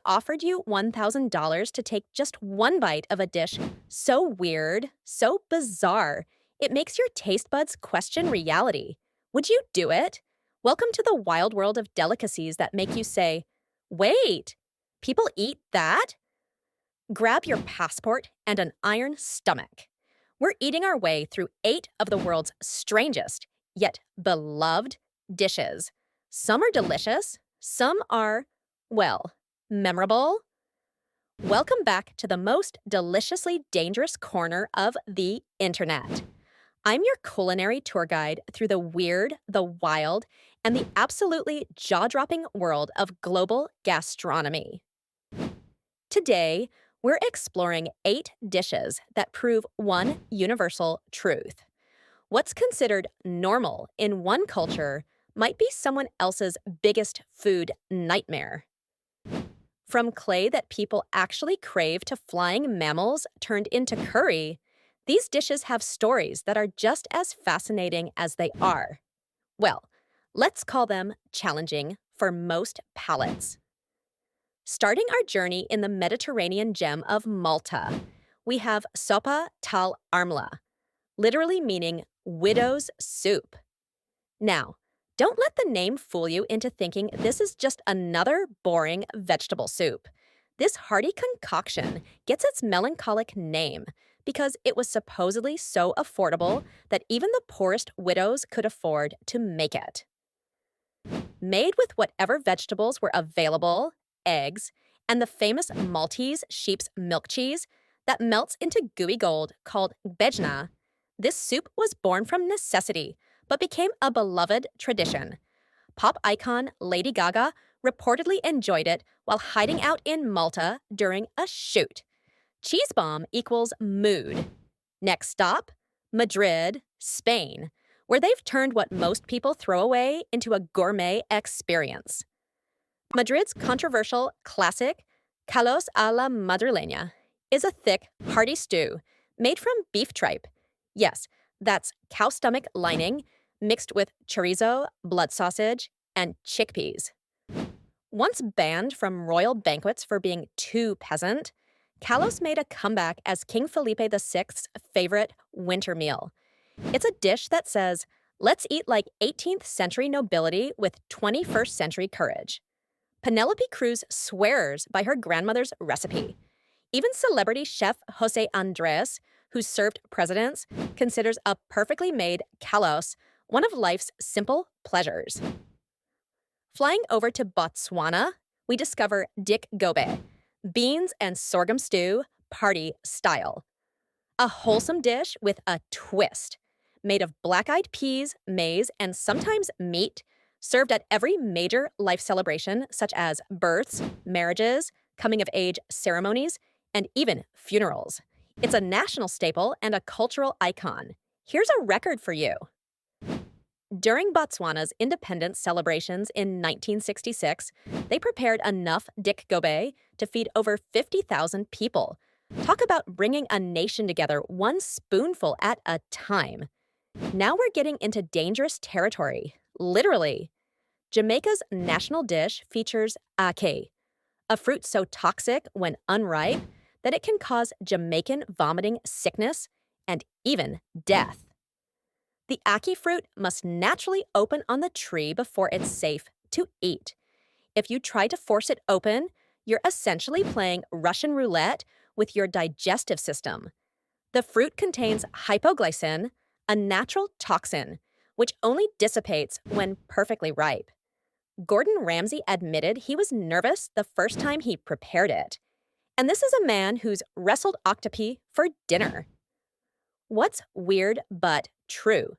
offered you $1,000 to take just one bite of a dish so weird, so bizarre, it makes your taste buds question reality, would you do it? Welcome to the wild world of delicacies that make you say, wait, people eat that? Grab your passport and an iron stomach. We're eating our way through 8 of the world's strangest, yet beloved dishes. Some are delicious, some are, well, memorable. Welcome back to the most deliciously dangerous corner of the internet. I'm your culinary tour guide through the weird, the wild, and the absolutely jaw-dropping world of global gastronomy. Today, we're exploring 8 dishes that prove one universal truth. What's considered normal in one culture might be someone else's biggest food nightmare. From clay that people actually crave to flying mammals turned into curry, these dishes have stories that are just as fascinating as they are. Well, let's call them challenging for most palates. Starting our journey in the Mediterranean gem of Malta, we have sopa tal armla, literally meaning widow's soup. Now, don't let the name fool you into thinking this is just another boring vegetable soup. This hearty concoction gets its melancholic name because it was supposedly so affordable that even the poorest widows could afford to make it. Made with whatever vegetables were available, eggs, and the famous Maltese sheep's milk cheese that melts into gooey gold called bejna, this soup was born from necessity but became a beloved tradition. Pop icon Lady Gaga reportedly enjoyed it while hiding out in Malta during a shoot. Cheese bomb equals mood. Next stop, Madrid, Spain, where they've turned what most people throw away into a gourmet experience. Madrid's controversial classic, callos a la madrileña, is a thick, hearty stew made from beef tripe. Yes, that's cow stomach lining mixed with chorizo, blood sausage, and chickpeas. Once banned from royal banquets for being too peasant, callos made a comeback as King Felipe VI's favorite winter meal. It's a dish that says, let's eat like 18th century nobility with 21st century courage. Penelope Cruz swears by her grandmother's recipe. Even celebrity chef Jose Andres, who served presidents, considers a perfectly made callos one of life's simple pleasures. Flying over to Botswana, we discover dik gobe, beans and sorghum stew, party style. A wholesome dish with a twist, made of black-eyed peas, maize, and sometimes meat, served at every major life celebration such as births, marriages, coming-of-age ceremonies, and even funerals. It's a national staple and a cultural icon. Here's a record for you. During Botswana's independence celebrations in 1966, they prepared enough dik gobe to feed over 50,000 people. Talk about bringing a nation together one spoonful at a time. Now we're getting into dangerous territory, literally. Jamaica's national dish features ake, a fruit so toxic when unripe that it can cause Jamaican vomiting sickness and even death. The ackee fruit must naturally open on the tree before it's safe to eat. If you try to force it open, you're essentially playing Russian roulette with your digestive system. The fruit contains hypoglycin, a natural toxin, which only dissipates when perfectly ripe. Gordon Ramsay admitted he was nervous the first time he prepared it. And this is a man who's wrestled octopi for dinner. What's weird but true?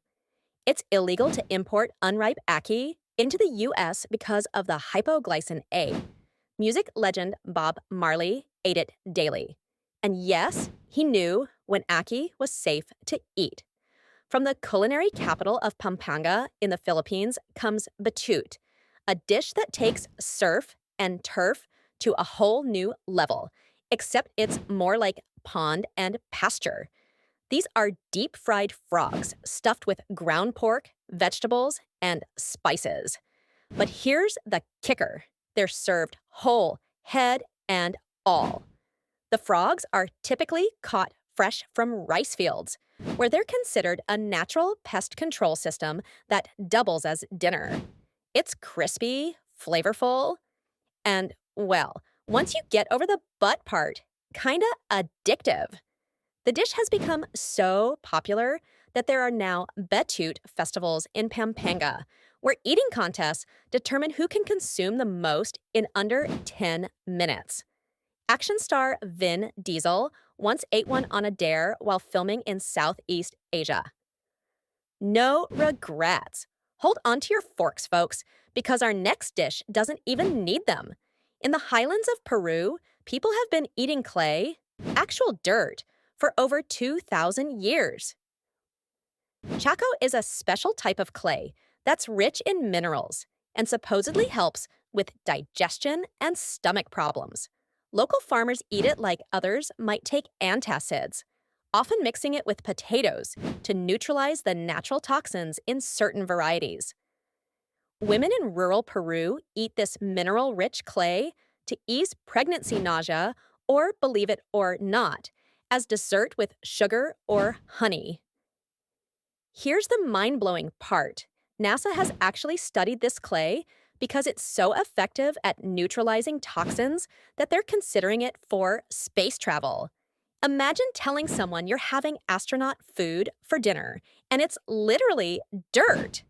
It's illegal to import unripe ackee into the U.S. because of the hypoglycin A. Music legend Bob Marley ate it daily. And yes, he knew when ackee was safe to eat. From the culinary capital of Pampanga in the Philippines comes batut, a dish that takes surf and turf to a whole new level, except it's more like pond and pasture. These are deep-fried frogs stuffed with ground pork, vegetables, and spices. But here's the kicker. They're served whole, head and all. The frogs are typically caught fresh from rice fields, where they're considered a natural pest control system that doubles as dinner. It's crispy, flavorful, and, well, once you get over the butt part, kinda addictive. The dish has become so popular that there are now Betute festivals in Pampanga, where eating contests determine who can consume the most in under 10 minutes. Action star Vin Diesel once ate one on a dare while filming in Southeast Asia. No regrets. Hold on to your forks, folks, because our next dish doesn't even need them. In the highlands of Peru, people have been eating clay, actual dirt, for over 2,000 years. Chaco is a special type of clay that's rich in minerals and supposedly helps with digestion and stomach problems. Local farmers eat it like others might take antacids, often mixing it with potatoes to neutralize the natural toxins in certain varieties. Women in rural Peru eat this mineral-rich clay to ease pregnancy nausea or, believe it or not, as dessert with sugar or honey. Here's the mind-blowing part. NASA has actually studied this clay because it's so effective at neutralizing toxins that they're considering it for space travel. Imagine telling someone you're having astronaut food for dinner, and it's literally dirt.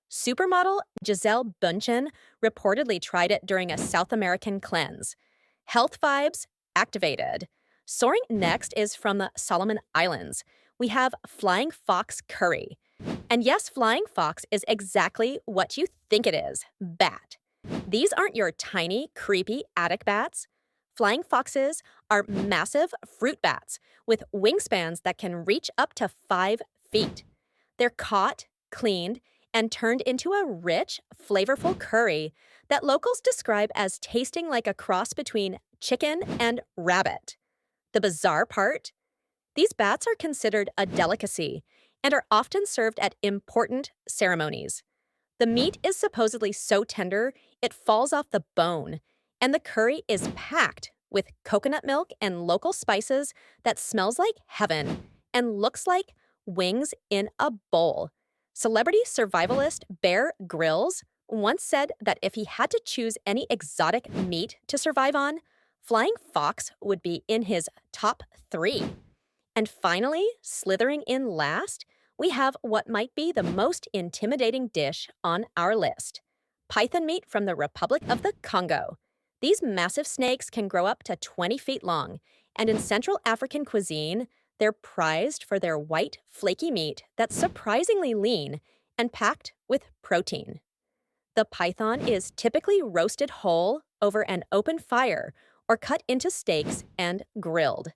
Supermodel Giselle Bundchen reportedly tried it during a South American cleanse. Health vibes activated. Soaring next is from the Solomon Islands. We have flying fox curry. And yes, flying fox is exactly what you think it is, bat. These aren't your tiny, creepy attic bats. Flying foxes are massive fruit bats with wingspans that can reach up to 5 feet. They're caught, cleaned, and turned into a rich, flavorful curry that locals describe as tasting like a cross between chicken and rabbit. The bizarre part? These bats are considered a delicacy and are often served at important ceremonies. The meat is supposedly so tender it falls off the bone, and the curry is packed with coconut milk and local spices that smells like heaven and looks like wings in a bowl. Celebrity survivalist Bear Grylls once said that if he had to choose any exotic meat to survive on, flying fox would be in his top 3. And finally, slithering in last, we have what might be the most intimidating dish on our list: python meat from the Republic of the Congo. These massive snakes can grow up to 20 feet long, and in Central African cuisine, they're prized for their white, flaky meat that's surprisingly lean and packed with protein. The python is typically roasted whole over an open fire or cut into steaks and grilled.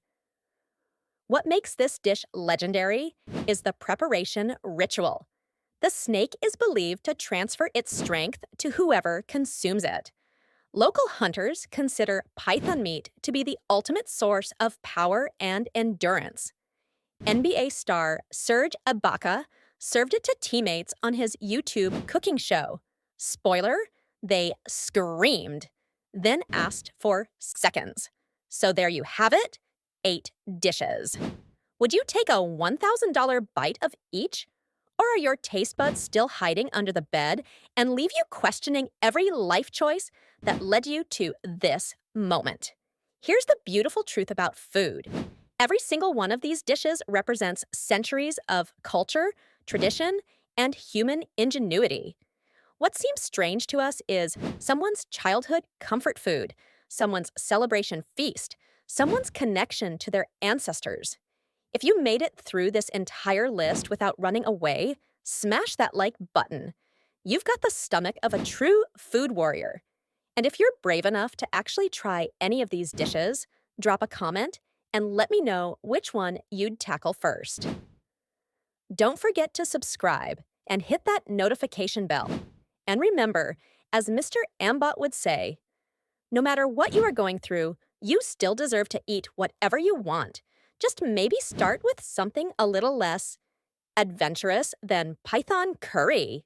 What makes this dish legendary is the preparation ritual. The snake is believed to transfer its strength to whoever consumes it. Local hunters consider python meat to be the ultimate source of power and endurance. NBA star Serge Ibaka served it to teammates on his YouTube cooking show. Spoiler, they screamed, then asked for seconds. So there you have it, 8 dishes. Would you take a $1,000 bite of each? Or are your taste buds still hiding under the bed and leave you questioning every life choice that led you to this moment? Here's the beautiful truth about food. Every single one of these dishes represents centuries of culture, tradition, and human ingenuity. What seems strange to us is someone's childhood comfort food, someone's celebration feast, someone's connection to their ancestors. If you made it through this entire list without running away, smash that like button. You've got the stomach of a true food warrior. And if you're brave enough to actually try any of these dishes, drop a comment and let me know which one you'd tackle first. Don't forget to subscribe and hit that notification bell. And remember, as Mr. Ambot would say, no matter what you are going through, you still deserve to eat whatever you want. Just maybe start with something a little less adventurous than python curry.